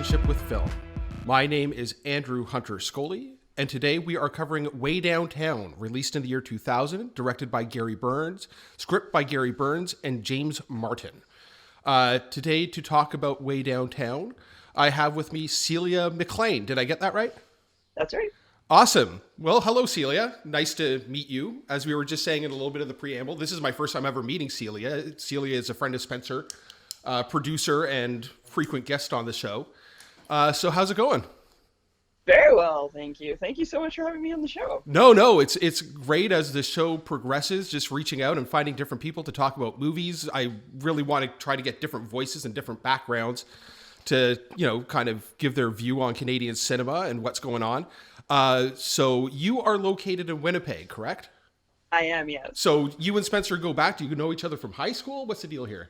relationship with film. My name is Andrew Hunter Scholey, and today we are covering Waydowntown, released in the year 2000, directed by Gary Burns, script by Gary Burns and James Martin. Today, to talk about Waydowntown, I have with me Celia McLean. Did I get that right? That's right. Awesome. Well, hello, Celia. Nice to meet you. As we were just saying in a little bit of the preamble, this is my first time ever meeting Celia. Celia is a friend of Spencer, producer and frequent guest on the show. So how's it going? Very well, thank you. Thank you so much for having me on the show. No, it's great as the show progresses, just reaching out and finding different people to talk about movies. I really want to try to get different voices and different backgrounds to, kind of give their view on Canadian cinema and what's going on. So you are located in Winnipeg, correct? I am, yes. So you and Spencer go back. Do you know each other from high school? What's the deal here?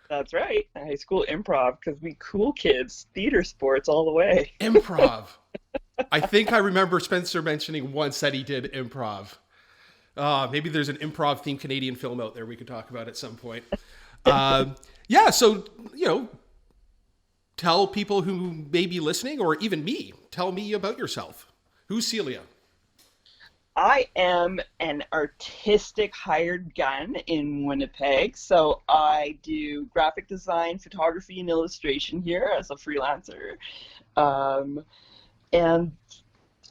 That's right. High school improv, because we cool kids, theater sports all the way. Improv. I think I remember Spencer mentioning once that he did improv. Maybe there's an improv themed Canadian film out there we could talk about at some point. So, tell people who may be listening, or even me, tell me about yourself. Who's Celia? I am an artistic hired gun in Winnipeg, so I do graphic design, photography, and illustration here as a freelancer. And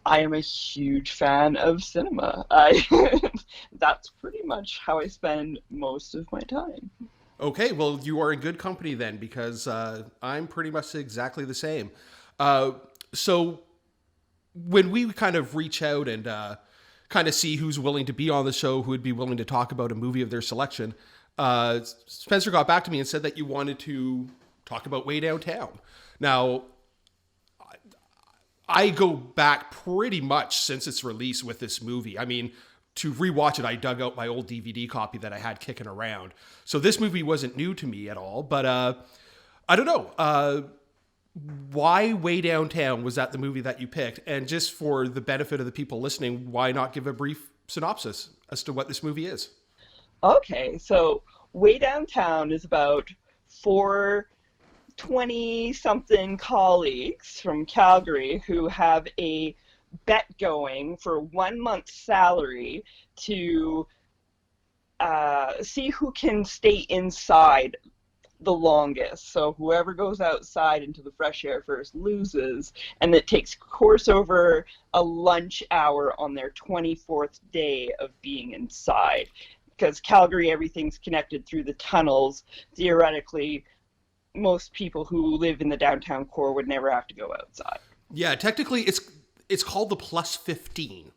I am a huge fan of cinema. That's pretty much how I spend most of my time. Okay, well, you are in good company then, because I'm pretty much exactly the same. So when we kind of reach out and kind of see who's willing to be on the show, who would be willing to talk about a movie of their selection, Spencer got back to me and said that you wanted to talk about Waydowntown. Now, I go back pretty much since its release with this movie. I mean, to rewatch it, I dug out my old DVD copy that I had kicking around. So this movie wasn't new to me at all, but I don't know. Why Waydowntown? Was that the movie that you picked? And just for the benefit of the people listening, why not give a brief synopsis as to what this movie is? Okay, so Waydowntown is about four 20-something colleagues from Calgary who have a bet going for 1 month's salary to see who can stay inside the longest. So whoever goes outside into the fresh air first loses, and it takes course over a lunch hour on their 24th day of being inside. Because Calgary, everything's connected through the tunnels. Theoretically, most people who live in the downtown core would never have to go outside. Yeah, technically it's called the Plus 15.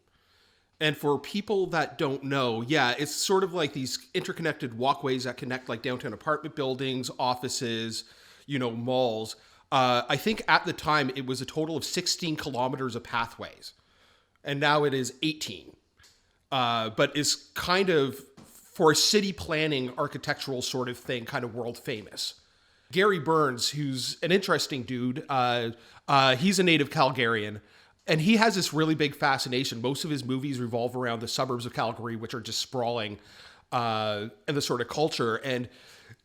And for people that don't know, yeah, it's sort of like these interconnected walkways that connect like downtown apartment buildings, offices, malls. I think at the time it was a total of 16 kilometers of pathways. And now it is 18. But it's kind of, for a city planning architectural sort of thing, kind of world famous. Gary Burns, who's an interesting dude, he's a native Calgarian, and he has this really big fascination. Most of his movies revolve around the suburbs of Calgary, which are just sprawling, and the sort of culture, and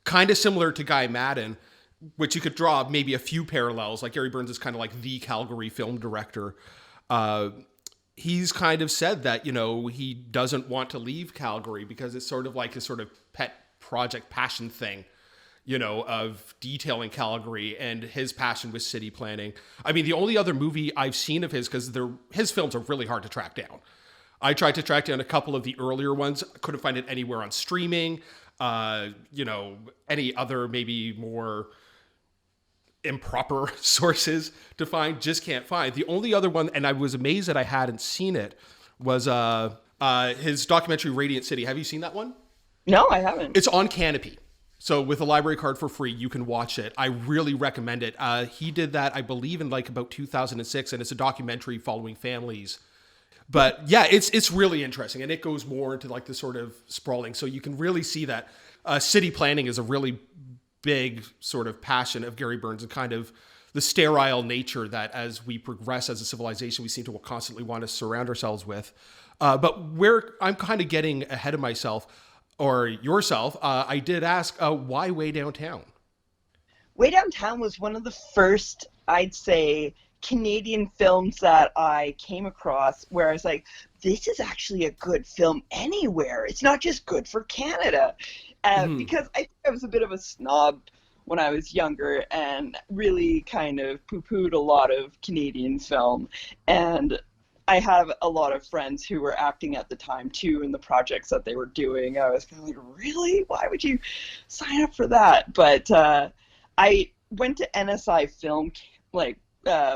kind of similar to Guy Maddin, which you could draw maybe a few parallels. Like Gary Burns is kind of like the Calgary film director. He's kind of said that, he doesn't want to leave Calgary because it's sort of like his sort of pet project passion thing, of detailing Calgary and his passion with city planning. I mean, the only other movie I've seen of his, because his films are really hard to track down. I tried to track down a couple of the earlier ones. Couldn't find it anywhere on streaming. Any other maybe more improper sources to find, just can't find. The only other one, and I was amazed that I hadn't seen it, was his documentary Radiant City. Have you seen that one? No, I haven't. It's on Canopy. So with a library card for free, you can watch it. I really recommend it. He did that, I believe, in like about 2006, and it's a documentary following families. But yeah, it's really interesting, and it goes more into like the sort of sprawling. So you can really see that city planning is a really big sort of passion of Gary Burns, and kind of the sterile nature that as we progress as a civilization, we seem to constantly want to surround ourselves with. But where I'm kind of getting ahead of myself, or yourself, I did ask, why Waydowntown? Waydowntown was one of the first, I'd say, Canadian films that I came across where I was like, this is actually a good film anywhere. It's not just good for Canada. Because I think I was a bit of a snob when I was younger and really kind of poo-pooed a lot of Canadian film. And I have a lot of friends who were acting at the time too in the projects that they were doing. I was kind of like, really? Why would you sign up for that? But I went to NSI Film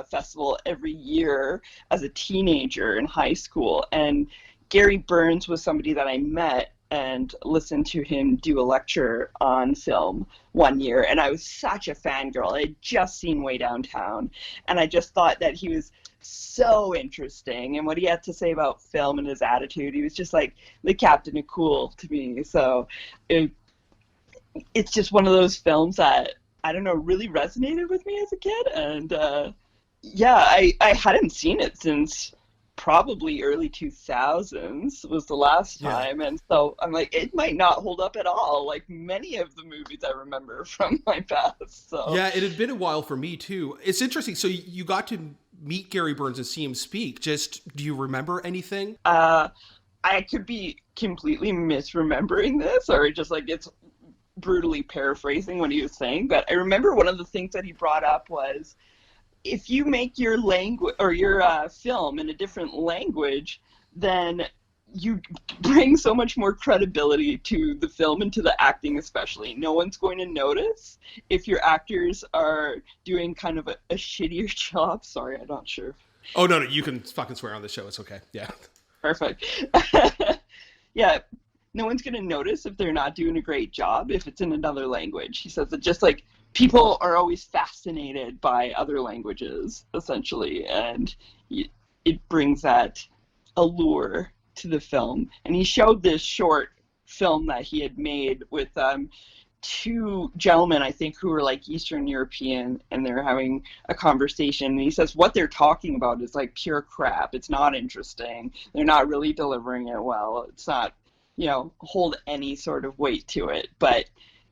Festival every year as a teenager in high school, and Gary Burns was somebody that I met and listened to him do a lecture on film one year, and I was such a fangirl. I had just seen Waydowntown, and I just thought that he was so interesting, and what he had to say about film and his attitude, he was just like the Captain of Cool to me. So it's just one of those films that, I don't know, really resonated with me as a kid. And I hadn't seen it since probably early 2000s was the last time. And so I'm like, it might not hold up at all, like many of the movies I remember from my past. So yeah, it had been a while for me too. It's interesting. So you got to meet Gary Burns and see him speak. Just, do you remember anything? I could be completely misremembering this, or just like it's brutally paraphrasing what he was saying, but I remember one of the things that he brought up was, if you make your language or your film in a different language, then you bring so much more credibility to the film and to the acting especially. No one's going to notice if your actors are doing kind of a shittier job. Sorry, I'm not sure. Oh, no, you can fucking swear on the show. It's okay. Yeah. Perfect. Yeah. No one's going to notice if they're not doing a great job if it's in another language. He says that just like people are always fascinated by other languages, essentially, and it brings that allure to the film. And he showed this short film that he had made with two gentlemen, I think, who were like Eastern European, and they're having a conversation. And he says what they're talking about is like pure crap. It's not interesting. They're not really delivering it well. It's not, hold any sort of weight to it. But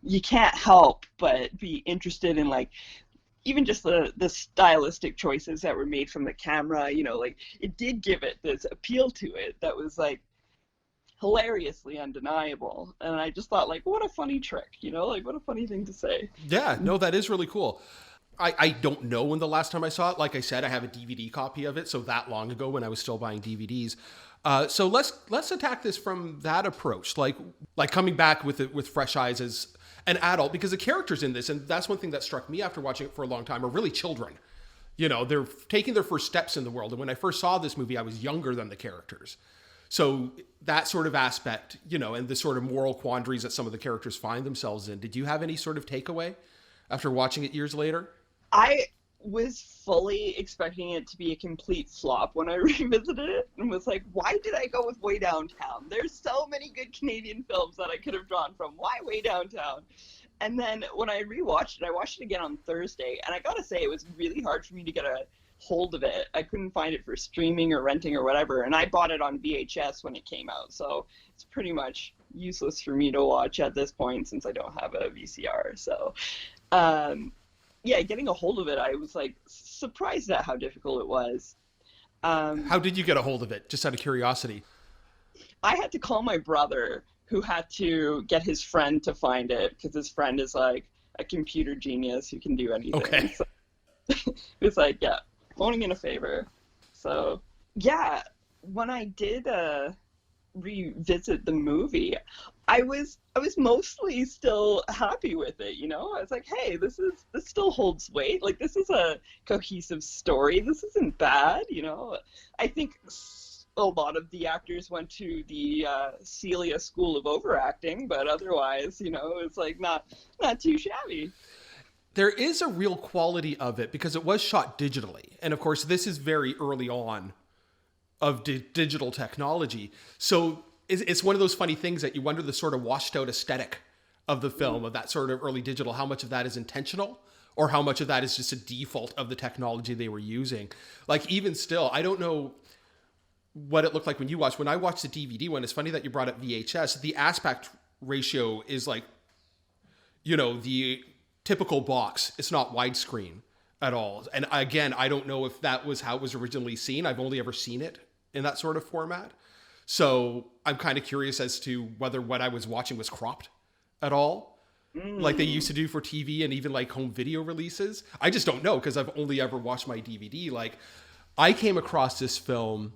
you can't help but be interested in like even just the stylistic choices that were made from the camera. Like it did give it this appeal to it that was like hilariously undeniable. And I just thought, like, what a funny trick, like what a funny thing to say. Yeah, no, that is really cool. I don't know when the last time I saw it. Like I said, I have a DVD copy of it, so that long ago when I was still buying DVDs. So let's attack this from that approach, like coming back with fresh eyes as an adult, because the characters in this, and that's one thing that struck me after watching it for a long time, are really children. They're taking their first steps in the world. And when I first saw this movie, I was younger than the characters. So that sort of aspect, and the sort of moral quandaries that some of the characters find themselves in. Did you have any sort of takeaway after watching it years later? I was fully expecting it to be a complete flop when I revisited it, and was like, why did I go with Waydowntown? There's so many good Canadian films that I could have drawn from. Why Waydowntown? And then when I rewatched it, I watched it again on Thursday, and I gotta say, it was really hard for me to get a hold of it. I couldn't find it for streaming or renting or whatever, and I bought it on VHS when it came out, so it's pretty much useless for me to watch at this point since I don't have a VCR. So yeah, getting a hold of it, I was like surprised at how difficult it was. How did you get a hold of it? Just out of curiosity. I had to call my brother, who had to get his friend to find it, because his friend is like a computer genius who can do anything. Okay. So it was like, yeah, phoning in a favor. So yeah, when I did revisit the movie, I was mostly still happy with it. I was like, hey, this still holds weight. Like, this is a cohesive story. This isn't bad. I think a lot of the actors went to the Celia School of Overacting, but otherwise, it's like not too shabby. There is a real quality of it because it was shot digitally. And of course, this is very early on of digital technology. So it's one of those funny things that you wonder the sort of washed out aesthetic of the film, of that sort of early digital, how much of that is intentional or how much of that is just a default of the technology they were using. Like, even still, I don't know what it looked like when you watched. When I watched the DVD one, it's funny that you brought up VHS. The aspect ratio is like, the typical box. It's not widescreen at all. And again, I don't know if that was how it was originally seen. I've only ever seen it in that sort of format. So I'm kind of curious as to whether what I was watching was cropped at all, like they used to do for TV and even like home video releases. I just don't know because I've only ever watched my DVD. Like I came across this film.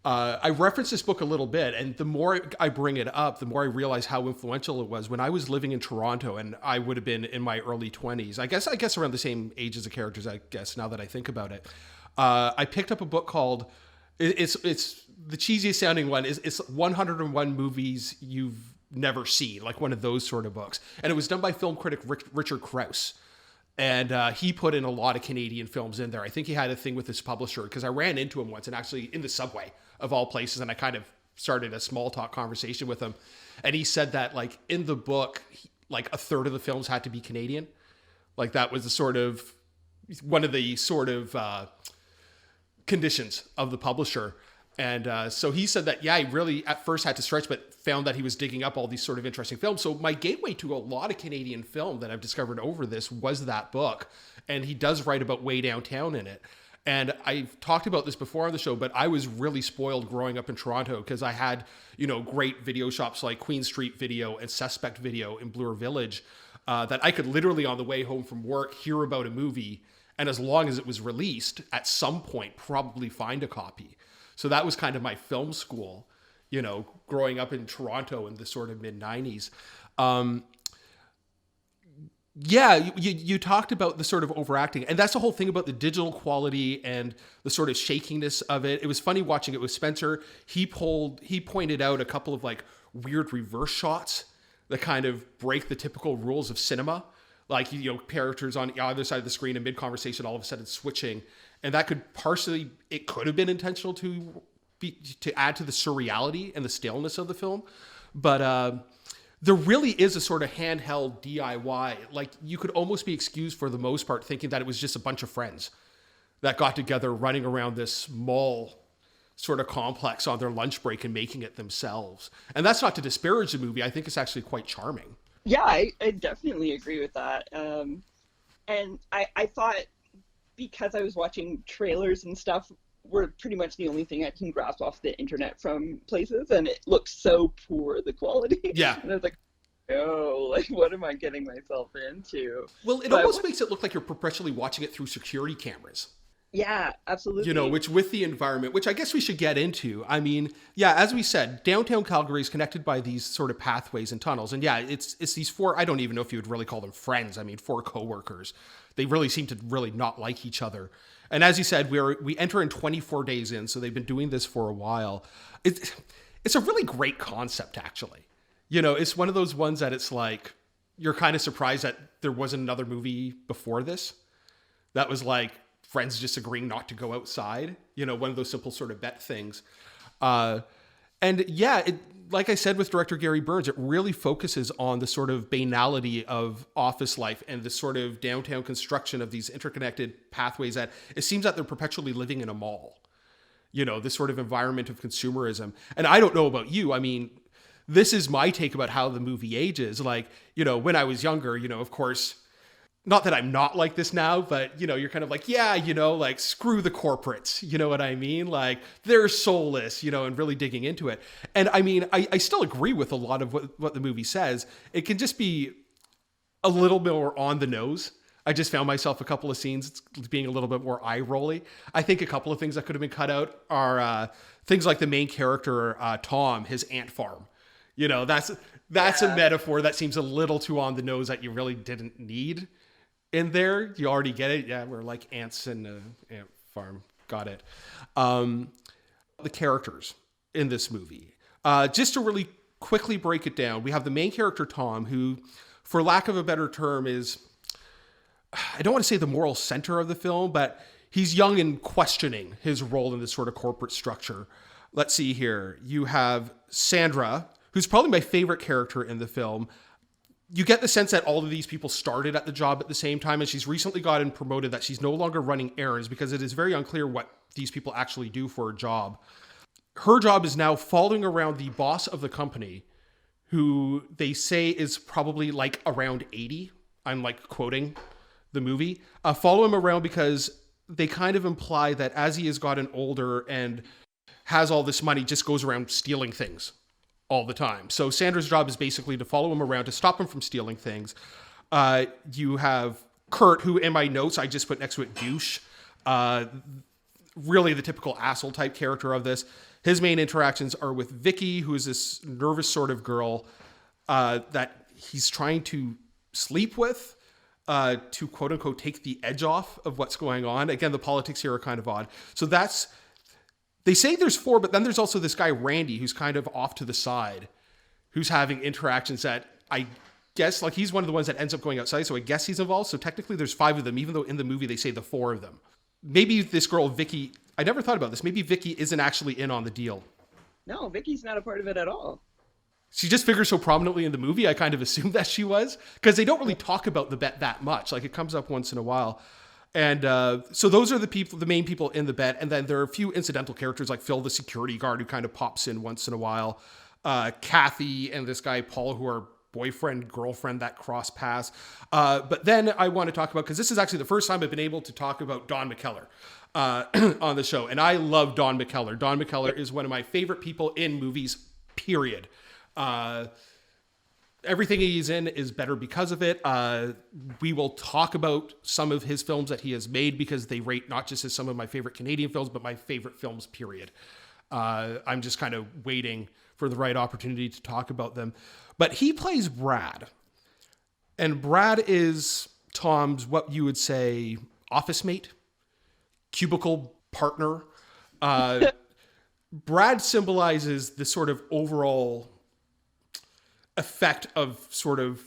I referenced this book a little bit, and the more I bring it up, the more I realize how influential it was when I was living in Toronto, and I would have been in my early 20s. I guess around the same age as the characters, I guess, now that I think about it. I picked up a book called, it's the cheesiest sounding one, it's 101 Movies You've Never Seen, like one of those sort of books. And it was done by film critic Richard Krause. And he put in a lot of Canadian films in there. I think he had a thing with his publisher because I ran into him once and actually in the subway of all places. And I kind of started a small talk conversation with him. And he said that like in the book, like a third of the films had to be Canadian. Like that was the sort of one of the sort of conditions of the publisher. And so he said that, yeah, he really at first had to stretch, but found that he was digging up all these sort of interesting films. So my gateway to a lot of Canadian film that I've discovered over this was that book. And he does write about Waydowntown in it. And I've talked about this before on the show, but I was really spoiled growing up in Toronto because I had, you know, great video shops like Queen Street Video and Suspect Video in Bloor Village that I could literally on the way home from work hear about a movie. And as long as it was released, at some point, probably find a copy. So that was kind of my film school, you know, growing up in Toronto in the sort of mid-90s. Yeah, you talked about the sort of overacting, and that's the whole thing about the digital quality and the sort of shakiness of it. It was funny watching it with Spencer. He pointed out a couple of like weird reverse shots that kind of break the typical rules of cinema. Like, you know, characters on either side of the screen in mid-conversation all of a sudden switching. And that could it could have been intentional to add to the surreality and the staleness of the film. But there really is a sort of handheld DIY. Like, you could almost be excused for the most part thinking that it was just a bunch of friends that got together running around this mall sort of complex on their lunch break and making it themselves. And that's not to disparage the movie. I think it's actually quite charming. Yeah, I definitely agree with that. And I thought, because I was watching trailers and stuff, were pretty much the only thing I can grasp off the internet from places, and it looks so poor, the quality. Yeah. And I was like, oh, like, what am I getting myself into? Well, it almost makes it look like you're perpetually watching it through security cameras. Yeah, absolutely. You know, which with the environment, which I guess we should get into. I mean, yeah, as we said, downtown Calgary is connected by these sort of pathways and tunnels. And yeah, it's these four, I don't even know if you would really call them friends. I mean, four coworkers. They really seem to really not like each other. And as you said, we enter in 24 days in, so they've been doing this for a while. It's a really great concept, actually. You know, it's one of those ones that it's like, you're kind of surprised that there wasn't another movie before this that was like, friends just agreeing not to go outside, you know, one of those simple sort of bet things. And yeah, like I said with director Gary Burns, it really focuses on the sort of banality of office life and the sort of downtown construction of these interconnected pathways that it seems that they're perpetually living in a mall, you know, this sort of environment of consumerism. And I don't know about you. I mean, this is my take about how the movie ages. Like, you know, when I was younger, you know, of course, not that I'm not like this now, but, you know, you're kind of like, yeah, you know, like, screw the corporates. You know what I mean? Like, they're soulless, you know, and really digging into it. And I mean, I still agree with a lot of what the movie says. It can just be a little bit more on the nose. I just found myself a couple of scenes being a little bit more eye-rolly. I think a couple of things that could have been cut out are things like the main character, Tom, his ant farm. You know, that's a metaphor that seems a little too on the nose that you really didn't need in there. You already get it. Yeah, we're like ants in an ant farm. Got it. The characters in this movie. Just to really quickly break it down, we have the main character, Tom, who, for lack of a better term, is, I don't want to say the moral center of the film, but he's young and questioning his role in this sort of corporate structure. Let's see here. You have Sandra, who's probably my favorite character in the film. You get the sense that all of these people started at the job at the same time, and she's recently gotten promoted, that she's no longer running errands because it is very unclear what these people actually do for a job. Her job is now following around the boss of the company, who they say is probably like around 80. I'm like quoting the movie, follow him around because they kind of imply that as he has gotten older and has all this money, just goes around stealing things all the time. So Sandra's job is basically to follow him around to stop him from stealing things. You have Kurt, who in my notes I just put next to it douche. Really the typical asshole type character of this. His main interactions are with Vicky, who is this nervous sort of girl that he's trying to sleep with, to quote unquote take the edge off of what's going on. Again, the politics here are kind of odd. So they say there's 4, but then there's also this guy Randy who's kind of off to the side, who's having interactions that I guess, like, he's one of the ones that ends up going outside, so I guess he's involved. So technically there's 5 of them, even though in the movie they say the 4 of them. Maybe this girl Vicky, I never thought about this, maybe Vicky isn't actually in on the deal. No, Vicky's not a part of it at all. She just figures so prominently in the movie, I kind of assumed that she was, because they don't really talk about the bet that much. Like, it comes up once in a while. And so those are the main people in the bet. And then there are a few incidental characters like Phil, the security guard, who kind of pops in once in a while. Kathy and this guy Paul, who are boyfriend, girlfriend, that cross paths. But then I want to talk about, because this is actually the first time I've been able to talk about Don Mckellar on the show. And I love Don Mckellar. Don Mckellar is one of my favorite people in movies, period. Everything he's in is better because of it. We will talk about some of his films that he has made because they rate not just as some of my favorite Canadian films, but my favorite films, period. I'm just kind of waiting for the right opportunity to talk about them. But he plays Brad. And Brad is Tom's, what you would say, office mate, cubicle partner. Brad symbolizes the sort of overall effect of sort of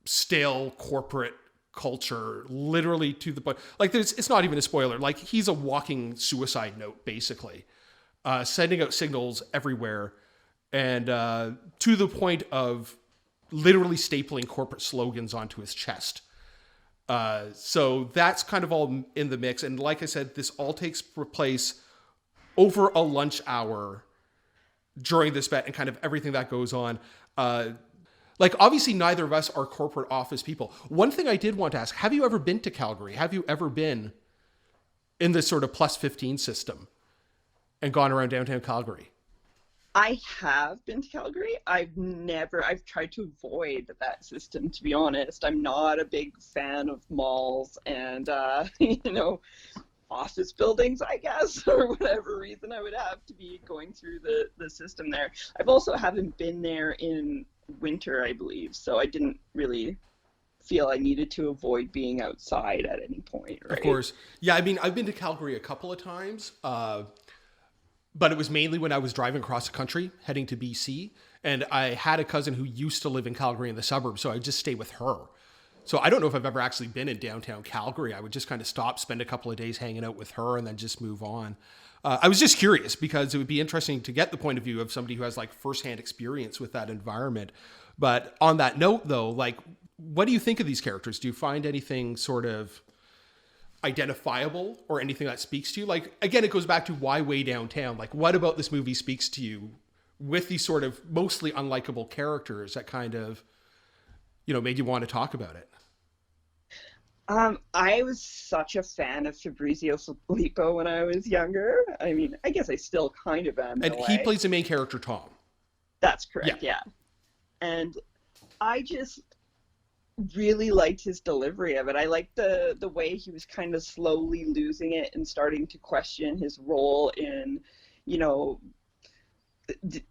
stale corporate culture, literally to the point. Like, it's not even a spoiler. Like, he's a walking suicide note, basically, sending out signals everywhere, and to the point of literally stapling corporate slogans onto his chest. So that's kind of all in the mix. And like I said, this all takes place over a lunch hour during this bet and kind of everything that goes on. Like, obviously neither of us are corporate office people. One thing I did want to ask, have you ever been to Calgary? Have you ever been in this sort of plus 15 system and gone around downtown Calgary? I have been to Calgary. I've tried to avoid that system, to be honest. I'm not a big fan of malls and, office buildings, I guess, or whatever reason I would have to be going through the system there. I've also haven't been there in winter, I believe, so I didn't really feel I needed to avoid being outside at any point, right? Of course. Yeah, I mean, I've been to Calgary a couple of times, but it was mainly when I was driving across the country, heading to BC, and I had a cousin who used to live in Calgary in the suburbs, so I would just stay with her. So I don't know if I've ever actually been in downtown Calgary. I would just kind of stop, spend a couple of days hanging out with her, and then just move on. I was just curious because it would be interesting to get the point of view of somebody who has like firsthand experience with that environment. But on that note, though, like, what do you think of these characters? Do you find anything sort of identifiable or anything that speaks to you? Like, again, it goes back to why Waydowntown. Like, what about this movie speaks to you with these sort of mostly unlikable characters that kind of, made you want to talk about it? I was such a fan of Fabrizio Filippo when I was younger. I mean, I guess I still kind of am. And he plays the main character, Tom. That's correct, yeah. And I just really liked his delivery of it. I liked the way he was kind of slowly losing it and starting to question his role in,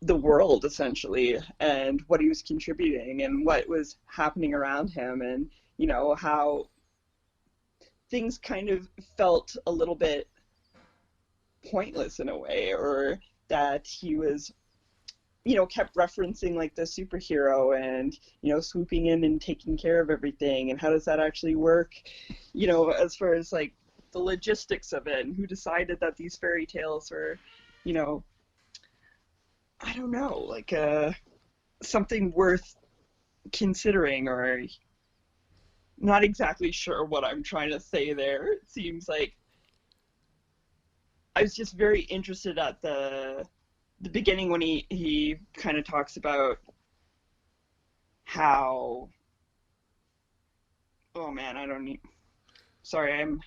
the world, essentially, and what he was contributing and what was happening around him, and, how things kind of felt a little bit pointless in a way, or that he was, kept referencing like the superhero and, swooping in and taking care of everything. And how does that actually work, as far as like the logistics of it, and who decided that these fairy tales were, I don't know, like something worth considering, or not exactly sure what I'm trying to say there. It seems like I was just very interested at the beginning when he kind of talks about how Oh man, I don't need. Sorry, I'm.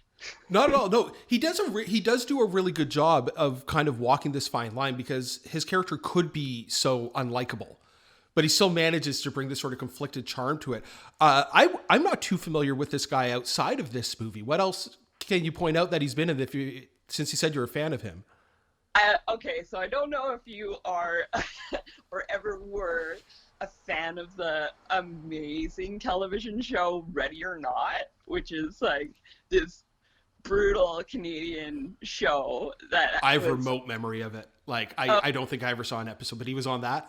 Not at all. No, he does do a really good job of kind of walking this fine line because his character could be so unlikable, but he still manages to bring this sort of conflicted charm to it. I'm not too familiar with this guy outside of this movie. What else can you point out that he's been in? Since you said you're a fan of him. Okay, so I don't know if you are or ever were a fan of the amazing television show Ready or Not, which is like this brutal Canadian show that I have was. remote memory of it. Like uh, I don't think I ever saw an episode, but he was on that.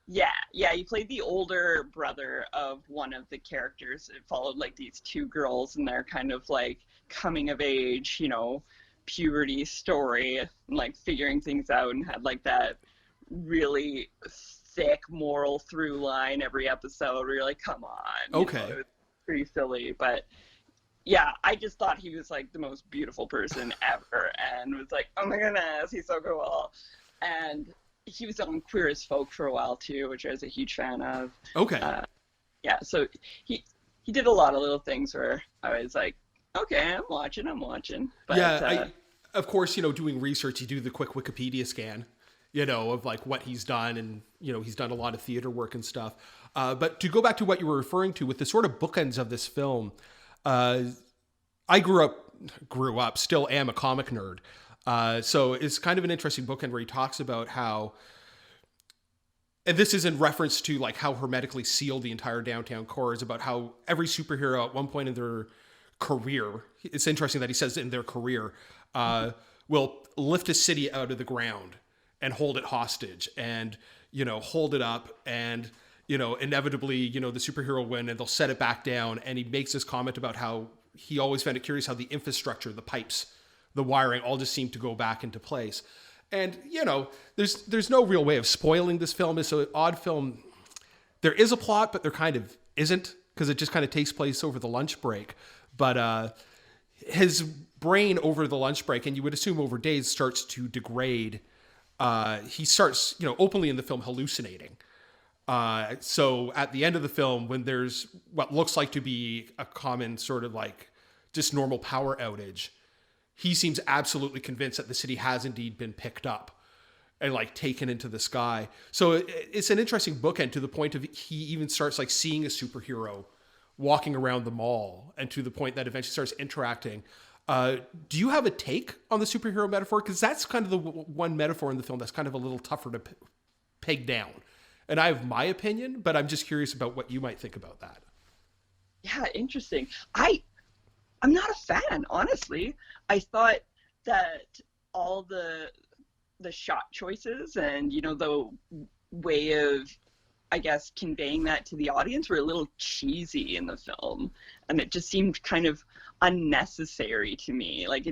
yeah, he played the older brother of one of the characters. It followed like these two girls and their kind of like coming of age, puberty story, and like figuring things out, and had like that really thick moral through line every episode where you're like, come on. Okay. It was pretty silly. But yeah, I just thought he was like the most beautiful person ever, and was like, oh my goodness, he's so cool. And he was on Queer as Folk for a while too, which I was a huge fan of. Okay. Yeah, so he did a lot of little things where I was like, okay, I'm watching. But Yeah, of course, doing research, you do the quick Wikipedia scan, of like what he's done, and he's done a lot of theater work and stuff. But to go back to what you were referring to with the sort of bookends of this film, I grew up, still am a comic nerd. So it's kind of an interesting bookend where he talks about how, and this is in reference to like how hermetically sealed the entire downtown core is, about how every superhero at one point in their career, it's interesting that he says in their career, will lift a city out of the ground and hold it hostage and, hold it up and, inevitably, the superhero will win and they'll set it back down. And he makes this comment about how he always found it curious how the infrastructure, the pipes, the wiring all just seem to go back into place. And, there's no real way of spoiling this film. It's an odd film. There is a plot, but there kind of isn't, because it just kind of takes place over the lunch break. But his brain over the lunch break, and you would assume over days, starts to degrade. He starts, openly in the film hallucinating. So at the end of the film, when there's what looks like to be a common sort of like just normal power outage, he seems absolutely convinced that the city has indeed been picked up and like taken into the sky. So it's an interesting bookend to the point of he even starts like seeing a superhero walking around the mall, and to the point that eventually starts interacting. Do you have a take on the superhero metaphor? Because that's kind of the one metaphor in the film that's kind of a little tougher to peg down. And I have my opinion, but I'm just curious about what you might think about that. yeah, interesting. I'm not a fan, honestly. I thought that all the shot choices and the way of, I guess, conveying that to the audience were a little cheesy in the film, and it just seemed kind of unnecessary to me. Like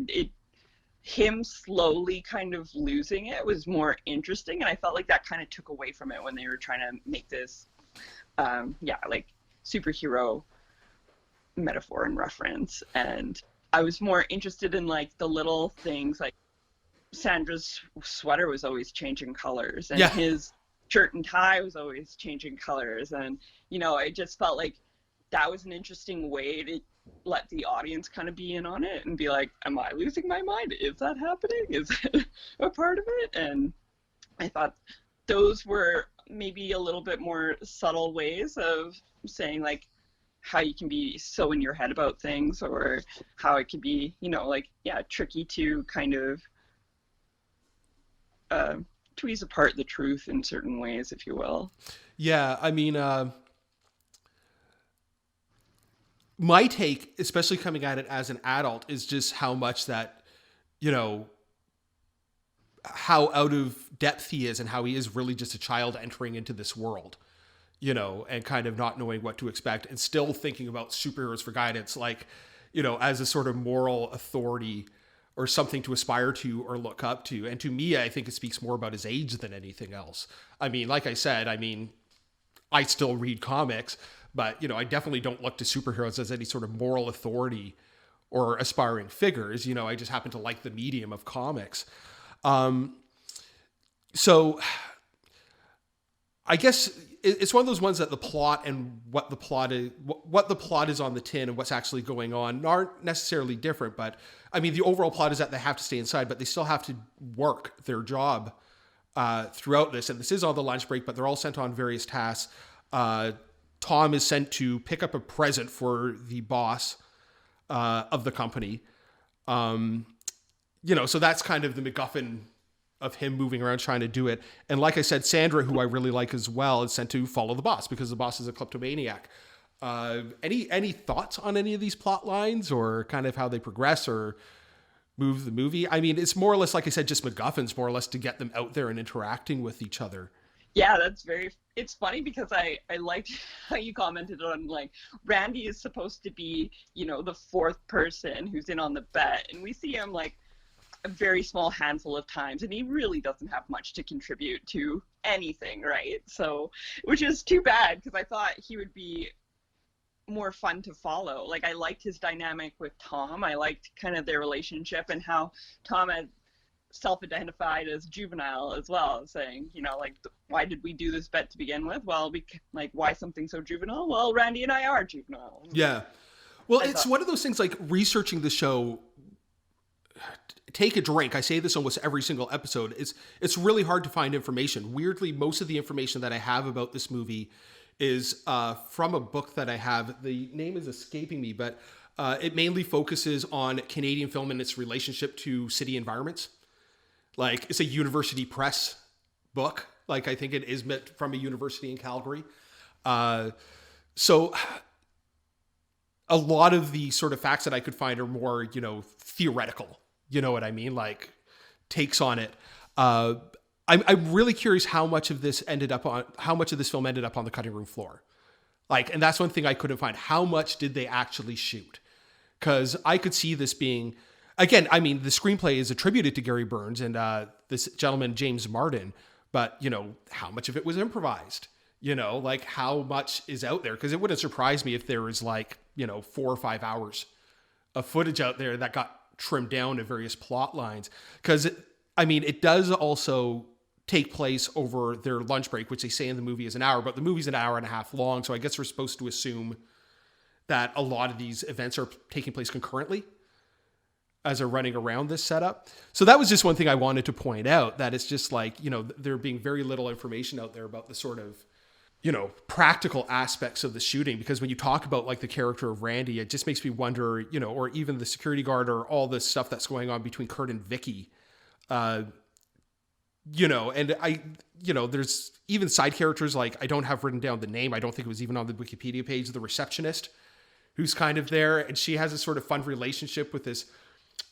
him slowly kind of losing it was more interesting, and I felt like that kind of took away from it when they were trying to make this, like superhero metaphor and reference. And I was more interested in like the little things, like Sandra's sweater was always changing colors, and his shirt and tie was always changing colors, and I just felt like that was an interesting way to let the audience kind of be in on it and be like, am I losing my mind? Is that happening? Is it a part of it? And I thought those were maybe a little bit more subtle ways of saying like how you can be so in your head about things, or how it could be, tricky to kind of tweeze apart the truth in certain ways, if you will. Yeah, I mean, my take, especially coming at it as an adult, is just how much that, how out of depth he is, and how he is really just a child entering into this world, and kind of not knowing what to expect, and still thinking about superheroes for guidance, like, as a sort of moral authority or something to aspire to or look up to. And to me, I think it speaks more about his age than anything else. I mean, like I said, I still read comics, but, I definitely don't look to superheroes as any sort of moral authority or aspiring figures. I just happen to like the medium of comics. So I guess it's one of those ones that the plot and what the plot is on the tin and what's actually going on aren't necessarily different. But I mean, the overall plot is that they have to stay inside, but they still have to work their job throughout this. And this is on the lunch break, but they're all sent on various tasks. Tom is sent to pick up a present for the boss of the company. So that's kind of the MacGuffin of him moving around trying to do it. And like I said, Sandra, who I really like as well, is sent to follow the boss because the boss is a kleptomaniac. Any thoughts on any of these plot lines or kind of how they progress or move the movie? I mean, it's more or less, like I said, just MacGuffins, more or less to get them out there and interacting with each other. Yeah, it's funny because I liked how you commented on, like, Randy is supposed to be, the fourth person who's in on the bet. And we see him, like, a very small handful of times, and he really doesn't have much to contribute to anything, right? So, which is too bad, because I thought he would be more fun to follow. Like, I liked his dynamic with Tom. I liked kind of their relationship and how Tom had self-identified as juvenile as well, saying, why did we do this bet to begin with? Well, why something so juvenile? Well, Randy and I are juvenile. Yeah. Well, it's one of those things, like, researching the show, take a drink. I say this almost every single episode. It's really hard to find information. Weirdly, most of the information that I have about this movie is from a book that I have. The name is escaping me, but it mainly focuses on Canadian film and its relationship to city environments. Like, it's a university press book. Like, I think it is meant from a university in Calgary. So a lot of the sort of facts that I could find are more, theoretical. You know what I mean? Like, takes on it. I'm really curious how much of this film ended up on the cutting room floor. Like, and that's one thing I couldn't find. How much did they actually shoot? Because I could see this being, again, I mean, the screenplay is attributed to Gary Burns and this gentleman, James Martin, but, how much of it was improvised? Like, how much is out there? Because it wouldn't surprise me if there was 4 or 5 hours of footage out there that got trimmed down to various plot lines. Because, it does also take place over their lunch break, which they say in the movie is an hour, but the movie's an hour and a half long. So I guess we're supposed to assume that a lot of these events are taking place concurrently as they're running around this setup. So that was just one thing I wanted to point out, that it's just like, there being very little information out there about the sort of, practical aspects of the shooting. Because when you talk about, like, the character of Randy, it just makes me wonder, or even the security guard or all this stuff that's going on between Kurt and Vicky, and there's even side characters, like, I don't have written down the name. I don't think it was even on the Wikipedia page, the receptionist who's kind of there. And she has a sort of fun relationship with this,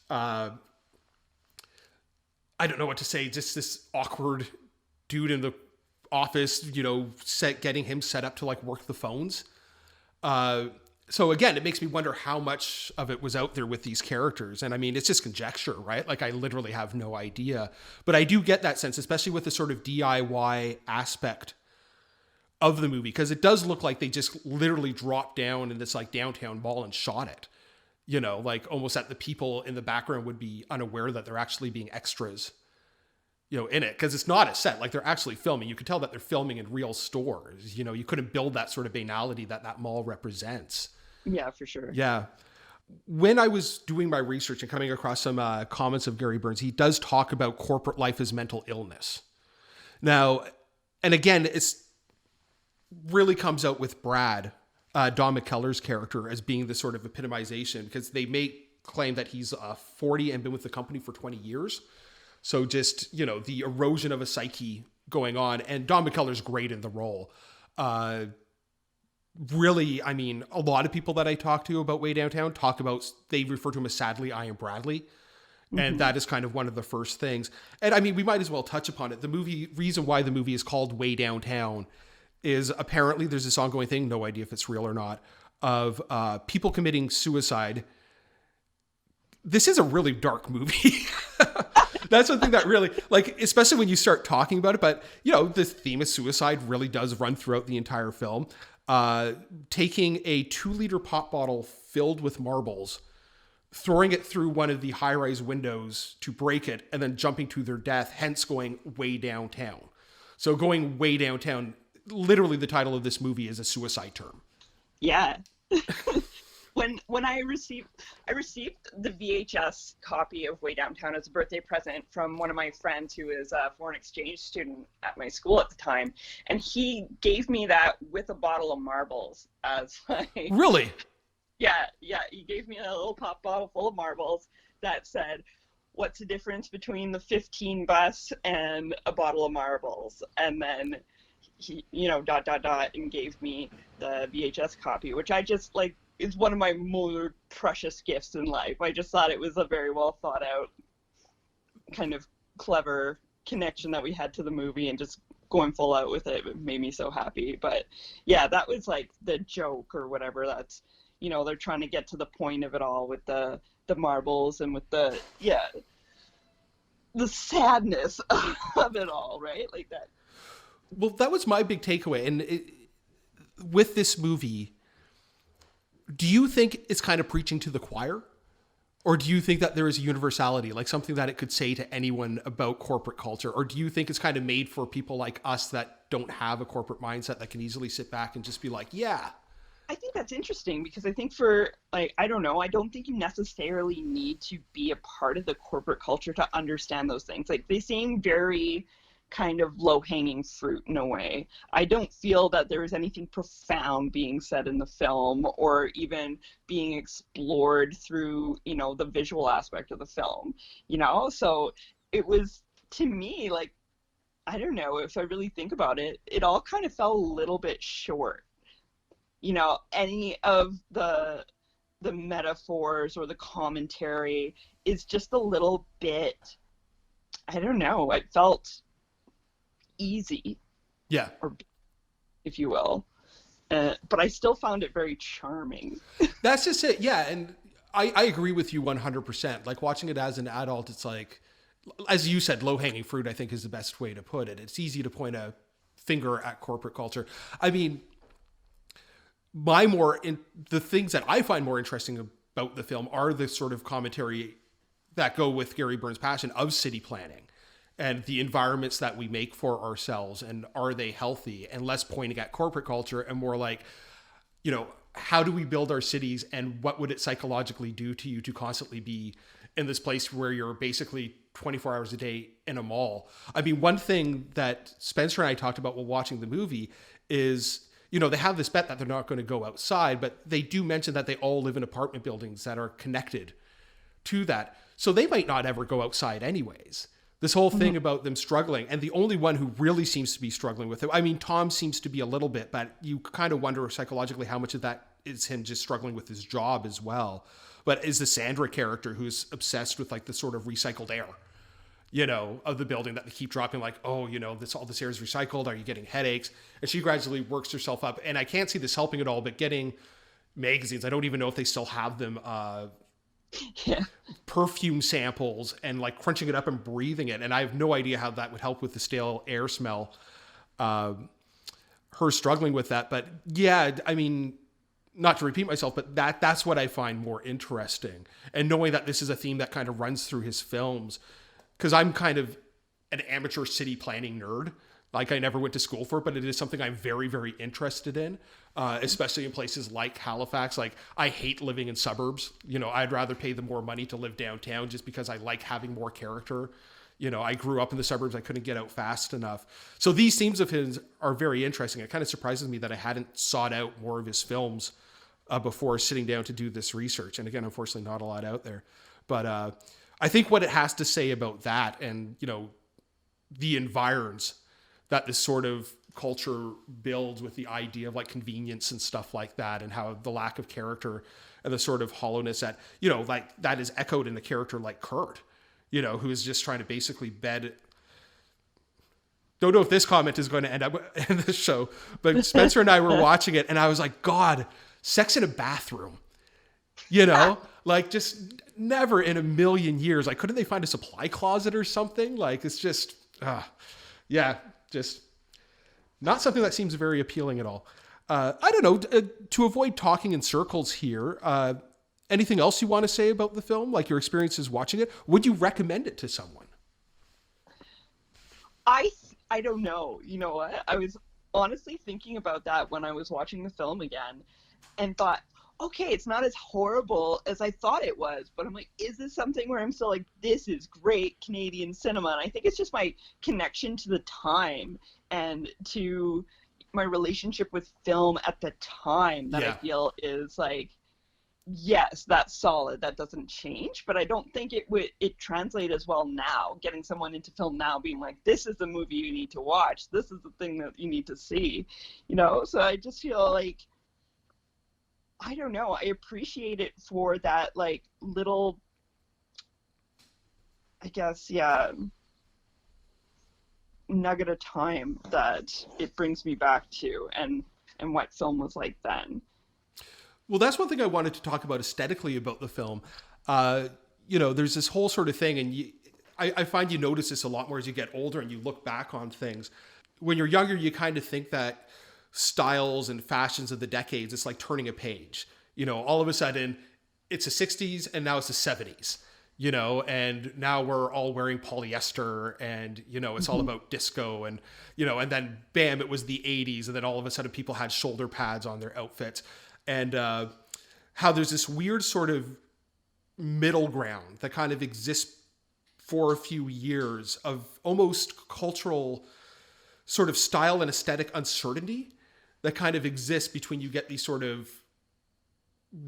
I don't know what to say, just this awkward dude in the office, getting him set up to, like, work the phones. So again, it makes me wonder how much of it was out there with these characters. And I mean, it's just conjecture, right? Like, I literally have no idea, but I do get that sense, especially with the sort of DIY aspect of the movie, because it does look like they just literally dropped down in this, like, downtown mall and shot it, like, almost that the people in the background would be unaware that they're actually being extras, in it, because it's not a set. Like, they're actually filming. You could tell that they're filming in real stores. You couldn't build that sort of banality that mall represents. Yeah, for sure. Yeah. When I was doing my research and coming across some comments of Gary Burns, he does talk about corporate life as mental illness. Now, and again, it's really comes out with Brad, Don Mckellar's character, as being the sort of epitomization, because they may claim that he's 40 and been with the company for 20 years. So just, the erosion of a psyche going on. And Don Mckellar's great in the role. Really, I mean, a lot of people that I talk to about Waydowntown they refer to him as sadly I Am Bradley. Mm-hmm. And that is kind of one of the first things. And I mean, we might as well touch upon it. Reason why the movie is called Waydowntown is apparently there's this ongoing thing, no idea if it's real or not, of people committing suicide. This is a really dark movie. That's one thing that really, like, especially when you start talking about it, but, the theme of suicide really does run throughout the entire film. Taking a 2-liter pop bottle filled with marbles, throwing it through one of the high-rise windows to break it, and then jumping to their death, hence going way downtown. So going way downtown literally the title of this movie is a suicide term. Yeah. When I received the VHS copy of Waydowntown as a birthday present from one of my friends who is a foreign exchange student at my school at the time, and he gave me that with a bottle of marbles as like, Really? yeah, he gave me a little pop bottle full of marbles that said, "What's the difference between the 15 bus and a bottle of marbles?" And then he, and gave me the VHS copy, which I just like is one of my more precious gifts in life. I just thought it was a very well thought out, kind of clever connection that we had to the movie, and just going full out with it made me so happy. But yeah, that was like the joke or whatever. That's, they're trying to get to the point of it all with the marbles and with the sadness of it all, right? Like that. Well, that was my big takeaway. And with this movie, do you think it's kind of preaching to the choir? Or do you think that there is a universality, like something that it could say to anyone about corporate culture? Or do you think it's kind of made for people like us that don't have a corporate mindset that can easily sit back and just be like, yeah? I think that's interesting, because I think for, like, I don't know, I don't think you necessarily need to be a part of the corporate culture to understand those things. Like, they seem very kind of low-hanging fruit in a way. I don't feel that there is anything profound being said in the film, or even being explored through, the visual aspect of the film, So it was, to me, like, I don't know, if I really think about it, it all kind of fell a little bit short. Any of the metaphors or the commentary is just a little bit, I don't know, it felt easy, yeah, or if you will, but I still found it very charming. That's just it. Yeah, and I agree with you 100%. Like, watching it as an adult, it's like, as you said, low-hanging fruit, I think, is the best way to put it. It's easy to point a finger at corporate culture. I mean, the things that I find more interesting about the film are the sort of commentary that go with Gary Byrne's passion of city planning and the environments that we make for ourselves, and are they healthy, and less pointing at corporate culture and more like, how do we build our cities, and what would it psychologically do to you to constantly be in this place where you're basically 24 hours a day in a mall. I mean, one thing that Spencer and I talked about while watching the movie is, they have this bet that they're not going to go outside, but they do mention that they all live in apartment buildings that are connected to that. So they might not ever go outside anyways. This whole thing about them struggling, and the only one who really seems to be struggling with it, I mean, Tom seems to be a little bit, but you kind of wonder psychologically how much of that is him just struggling with his job as well. But is the Sandra character, who's obsessed with like the sort of recycled air, of the building, that they keep dropping, like, oh, all this air is recycled. Are you getting headaches? And she gradually works herself up. And I can't see this helping at all, but getting magazines, I don't even know if they still have them, perfume samples, and like crunching it up and breathing it. And I have no idea how that would help with the stale air smell. Her struggling with that. But yeah, I mean, not to repeat myself, but that's what I find more interesting. And knowing that this is a theme that kind of runs through his films, because I'm kind of an amateur city planning nerd. Like, I never went to school for it, but it is something I'm very, very interested in, especially in places like Halifax. Like, I hate living in suburbs. I'd rather pay the more money to live downtown, just because I like having more character. I grew up in the suburbs. I couldn't get out fast enough. So these themes of his are very interesting. It kind of surprises me that I hadn't sought out more of his films before sitting down to do this research. And again, unfortunately, not a lot out there. But I think what it has to say about that, and, the environs that this sort of culture builds with the idea of like convenience and stuff like that, and how the lack of character and the sort of hollowness that, like that is echoed in a character like Kurt, who is just trying to basically bed. Don't know if this comment is going to end up in the show, but Spencer and I were watching it, and I was like, God, sex in a bathroom, like, just never in a million years. Like, couldn't they find a supply closet or something? Like, it's just, just not something that seems very appealing at all. I don't know, to avoid talking in circles here, anything else you want to say about the film? Like, your experiences watching it? Would you recommend it to someone? I don't know. You know what? honestly thinking about that when I was watching the film again and thought, okay, it's not as horrible as I thought it was, but I'm like, is this something where I'm still like, this is great Canadian cinema? And I think it's just my connection to the time and to my relationship with film at the time that I feel is like, yes, that's solid. That doesn't change, but I don't think it translate as well now. Getting someone into film now, being like, this is the movie you need to watch. This is the thing that you need to see, So I just feel like, I don't know. I appreciate it for that, like, little, I guess, nugget of time that it brings me back to, and what film was like then. Well, that's one thing I wanted to talk about aesthetically about the film. There's this whole sort of thing, and I find you notice this a lot more as you get older and you look back on things. When you're younger, you kind of think that styles and fashions of the decades, it's like turning a page. All of a sudden, it's the 60s and now it's the 70s. And now we're all wearing polyester and, it's all about disco and then bam, it was the 80s. And then all of a sudden people had shoulder pads on their outfits. And how there's this weird sort of middle ground that kind of exists for a few years of almost cultural sort of style and aesthetic uncertainty that kind of exists between you get these sort of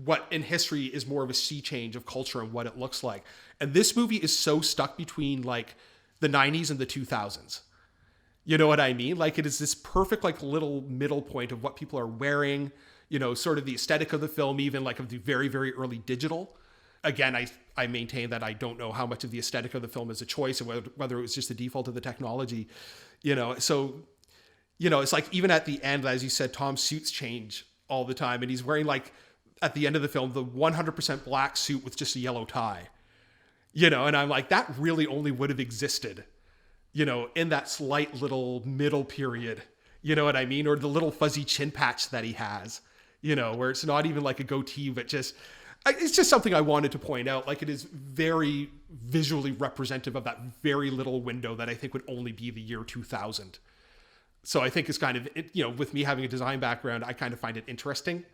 what in history is more of a sea change of culture and what it looks like. And this movie is so stuck between like the 90s and the 2000s. You know what I mean? Like it is this perfect like little middle point of what people are wearing, sort of the aesthetic of the film, even like of the very, very early digital. Again, I maintain that I don't know how much of the aesthetic of the film is a choice and whether it was just the default of the technology, So, it's like even at the end, as you said, Tom's suits change all the time. And he's wearing like, at the end of the film, the 100% black suit with just a yellow tie, and I'm like, that really only would have existed, in that slight little middle period, you know what I mean? Or the little fuzzy chin patch that he has, where it's not even like a goatee, but it's just something I wanted to point out. Like it is very visually representative of that very little window that I think would only be the year 2000. So I think it's kind of, with me having a design background, I kind of find it interesting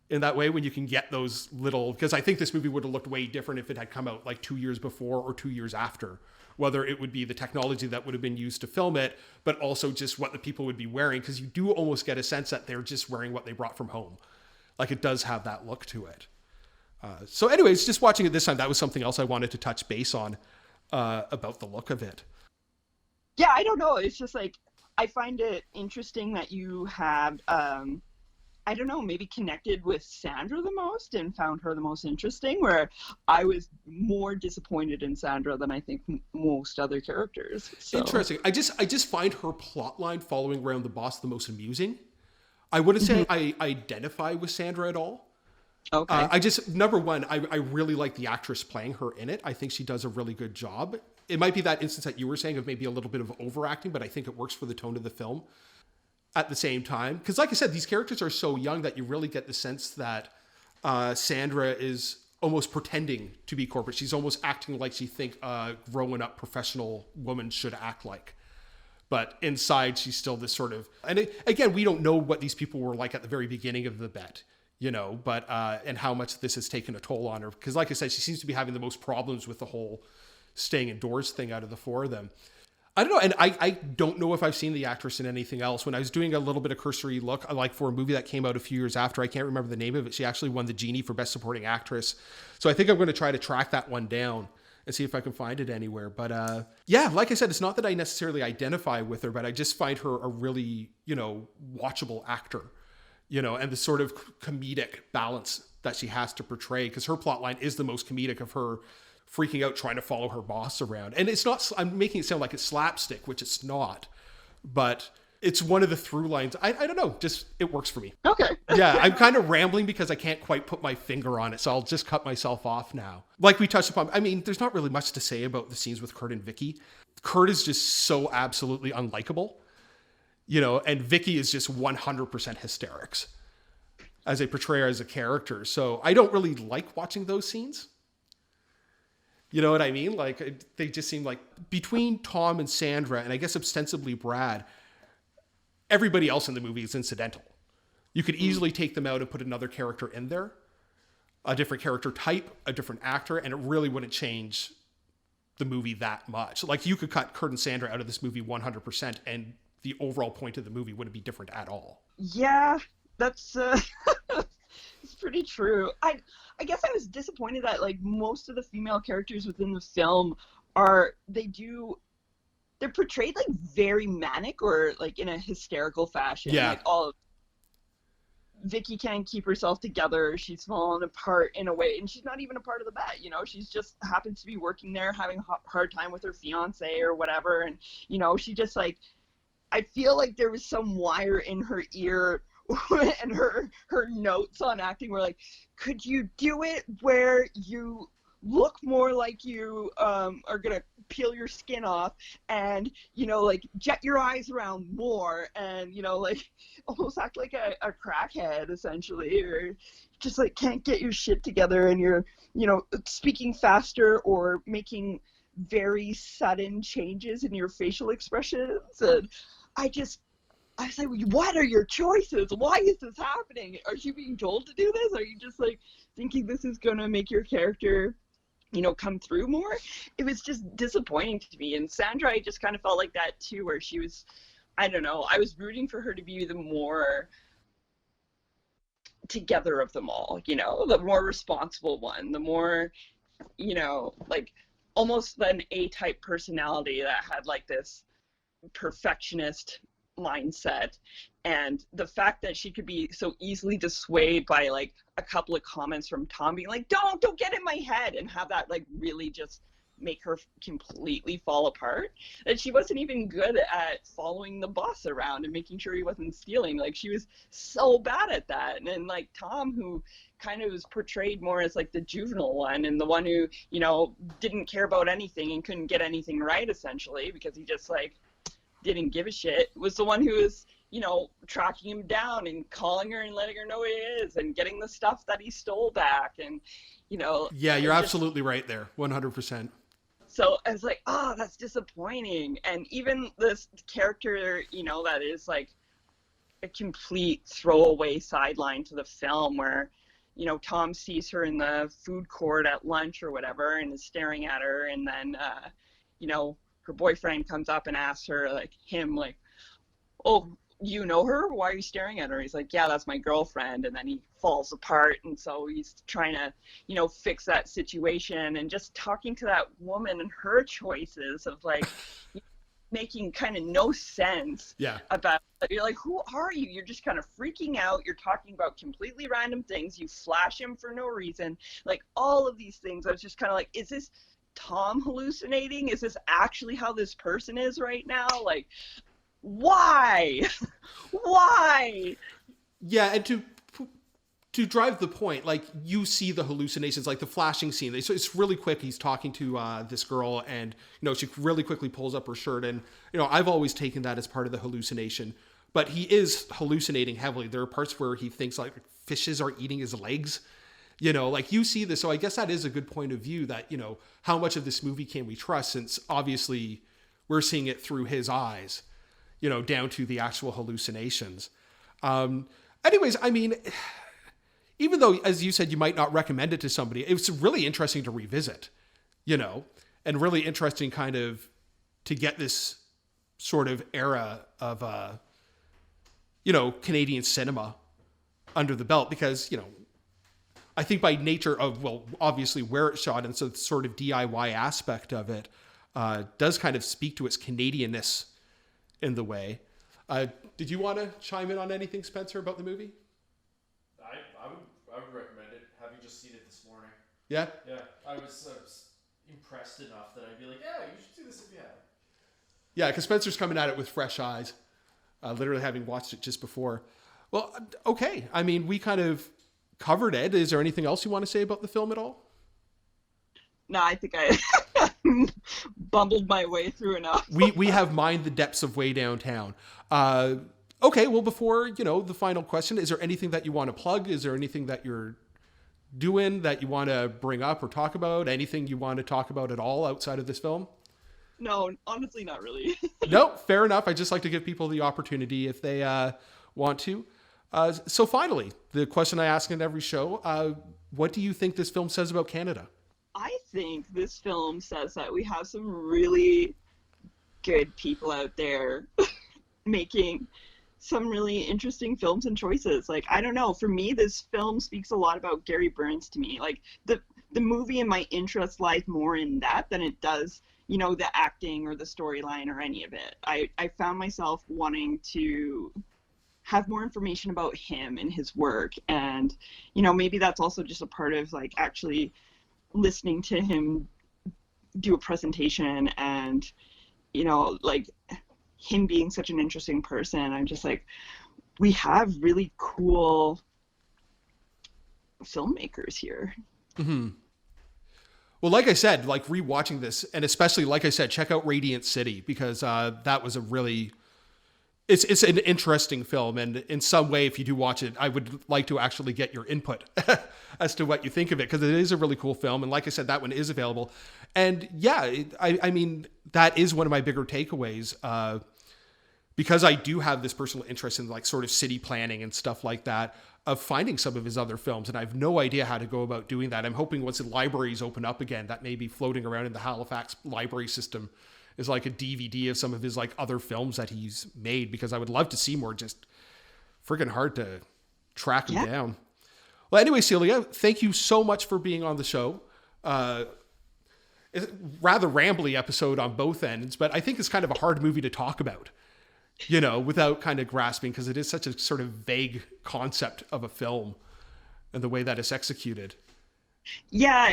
in that way when you can get those little, because I think this movie would have looked way different if it had come out like 2 years before or 2 years after, whether it would be the technology that would have been used to film it, but also just what the people would be wearing. Because you do almost get a sense that they're just wearing what they brought from home. Like it does have that look to it. So anyways, just watching it this time, that was something else I wanted to touch base on about the look of it. Yeah, I don't know. It's just like, I find it interesting that you had, I don't know, maybe connected with Sandra the most and found her the most interesting, where I was more disappointed in Sandra than I think most other characters. So. Interesting. I just find her plot line following around the boss the most amusing. I wouldn't say I identify with Sandra at all. Okay. Number one, I really like the actress playing her in it. I think she does a really good job. It might be that instance that you were saying of maybe a little bit of overacting, but I think it works for the tone of the film at the same time. Because like I said, these characters are so young that you really get the sense that Sandra is almost pretending to be corporate. She's almost acting like she think a grown up professional woman should act like. But inside, she's still this sort of... And again, we don't know what these people were like at the very beginning of the bet. But and how much this has taken a toll on her. Because like I said, she seems to be having the most problems with the whole staying indoors thing out of the four of them. I don't know. And I don't know if I've seen the actress in anything else. When I was doing a little bit of cursory look, like for a movie that came out a few years after, I can't remember the name of it. She actually won the Genie for Best Supporting Actress. So I think I'm going to try to track that one down and see if I can find it anywhere. But yeah, like I said, it's not that I necessarily identify with her, but I just find her a really, watchable actor. And the sort of comedic balance that she has to portray, because her plotline is the most comedic of her freaking out trying to follow her boss around. And it's not, I'm making it sound like it's slapstick, which it's not, but it's one of the through lines. I don't know, just, it works for me. Okay. Yeah, I'm kind of rambling because I can't quite put my finger on it, so I'll just cut myself off now. Like we touched upon, I mean, there's not really much to say about the scenes with Kurt and Vicky. Kurt is just so absolutely unlikable. And Vicky is just 100% hysterics as they portray her as a character. So I don't really like watching those scenes. You know what I mean? Like they just seem like between Tom and Sandra, and I guess ostensibly Brad, everybody else in the movie is incidental. You could easily take them out and put another character in there, a different character type, a different actor, and it really wouldn't change the movie that much. Like, you could cut Kurt and Sandra out of this movie 100%, and the overall point of the movie wouldn't be different at all. Yeah, that's it's pretty true. I guess I was disappointed that like most of the female characters within the film they're portrayed like very manic or like in a hysterical fashion. Yeah. Like Vicky can't keep herself together. She's fallen apart in a way, and she's not even a part of the bet. You know, she's just happens to be working there, having a hard time with her fiance or whatever. And, you know, she just like, I feel like there was some wire in her ear and her notes on acting were like, could you do it where you look more like you are going to peel your skin off and, you know, like jet your eyes around more and, you know, like almost act like a crackhead essentially, or just like can't get your shit together and you're, you know, speaking faster or making very sudden changes in your facial expressions. And I was like, what are your choices? Why is this happening? Are you being told to do this? Are you just like thinking this is going to make your character, you know, come through more? It was just disappointing to me. And Sandra, I just kind of felt like that too, where she was, I don't know, I was rooting for her to be the more together of them all, you know, the more responsible one, the more, you know, like almost an A-type personality that had like this perfectionist mindset. And the fact that she could be so easily dissuaded by like a couple of comments from Tom being like, don't get in my head, and have that like really just make her completely fall apart, that she wasn't even good at following the boss around and making sure he wasn't stealing. Like, she was so bad at that. And then like Tom, who kind of was portrayed more as like the juvenile one and the one who, you know, didn't care about anything and couldn't get anything right essentially because he just like didn't give a shit, was the one who was, you know, tracking him down and calling her and letting her know who he is and getting the stuff that he stole back. And, you know, yeah, you're absolutely right there, 100%. So I was like, oh, that's disappointing. And even this character, you know, that is like a complete throwaway sideline to the film where, you know, Tom sees her in the food court at lunch or whatever and is staring at her, and then you know, her boyfriend comes up and asks her, like, oh, you know her? Why are you staring at her? He's like, yeah, that's my girlfriend. And then he falls apart. And so he's trying to, you know, fix that situation, and just talking to that woman and her choices of like making kind of no sense. Yeah. About, you're like, who are you? You're just kind of freaking out. You're talking about completely random things. You flash him for no reason. Like, all of these things. I was just kind of like, is this Tom hallucinating? Is this actually how this person is right now? Like, why? Yeah, and to drive the point, like, you see the hallucinations, like the flashing scene. So it's really quick. He's talking to this girl, and, you know, she really quickly pulls up her shirt, and, you know, I've always taken that as part of the hallucination, but he is hallucinating heavily. There are parts where he thinks like fishes are eating his legs. You know, like, you see this. So I guess that is a good point of view, that, you know, how much of this movie can we trust, since obviously we're seeing it through his eyes, you know, down to the actual hallucinations. Anyways, I mean, even though, as you said, you might not recommend it to somebody, it's really interesting to revisit, you know, and really interesting kind of to get this sort of era of, you know, Canadian cinema under the belt, because, you know, I think by nature of, well, obviously where it's shot, and so the sort of DIY aspect of it does kind of speak to its Canadianness in the way. Did you want to chime in on anything, Spencer, about the movie? I would recommend it, having just seen it this morning. Yeah? Yeah, I was impressed enough that I'd be like, yeah, you should see this if you haven't. Yeah, because Spencer's coming at it with fresh eyes, literally having watched it just before. Well, okay. I mean, we kind of covered it. Is there anything else you want to say about the film at all? No, I think I bumbled my way through enough. we have mined the depths of Waydowntown. Okay, well, before, you know, the final question, is there anything that you want to plug? Is there anything that you're doing that you want to bring up or talk about? Anything you want to talk about at all outside of this film? No, honestly, not really. No, fair enough. I just like to give people the opportunity if they want to. So finally, the question I ask in every show, what do you think this film says about Canada? I think this film says that we have some really good people out there making some really interesting films and choices. Like, I don't know, for me, this film speaks a lot about Gary Burns to me. Like, the movie and my interest lies more in that than it does, the acting or the storyline or any of it. I found myself wanting to have more information about him and his work. And, maybe that's also just a part of, like, actually listening to him do a presentation and, like, him being such an interesting person. I'm just like, we have really cool filmmakers here. Mm-hmm. Well, like I said, like rewatching this, and especially, like I said, check out Radiant City, because that was a really, it's an interesting film. And in some way, if you do watch it, I would like to actually get your input as to what you think of it, because it is a really cool film. And like I said, that one is available. And yeah, I mean, that is one of my bigger takeaways, because I do have this personal interest in like sort of city planning and stuff like that, of finding some of his other films. And I have no idea how to go about doing that. I'm hoping once the libraries open up again, that may be floating around in the Halifax library system is like a DVD of some of his like other films that he's made, because I would love to see more. Just freaking hard to track him down. Well, anyway, Celia, thank you so much for being on the show. It's a rather rambly episode on both ends, but I think it's kind of a hard movie to talk about, without kind of grasping, because it is such a sort of vague concept of a film and the way that it's executed. Yeah,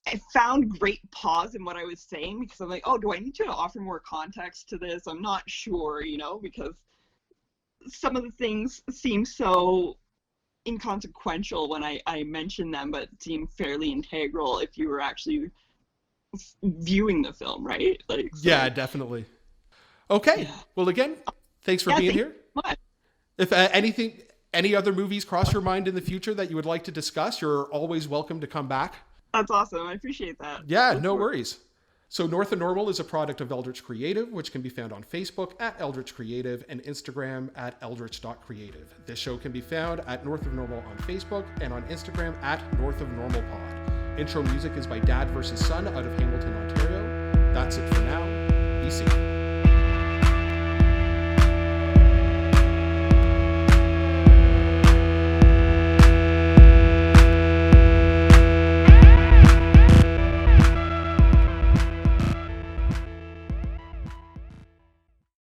I found great pause in what I was saying, because I'm like, oh, do I need to offer more context to this? I'm not sure, because some of the things seem so inconsequential when I mention them, but seem fairly integral if you were actually viewing the film, right? Like, so. Yeah, definitely. Okay. Yeah. Well, again, thanks for being here. If any other movies cross your mind in the future that you would like to discuss, you're always welcome to come back. That's awesome. I appreciate that. Yeah, no worries. So North of Normal is a product of Eldritch Creative, which can be found on Facebook at Eldritch Creative and Instagram at eldritch.creative. This show can be found at North of Normal on Facebook and on Instagram at North of Normal Pod. Intro music is by Dad vs. Son out of Hamilton, Ontario. That's it for now. Be safe.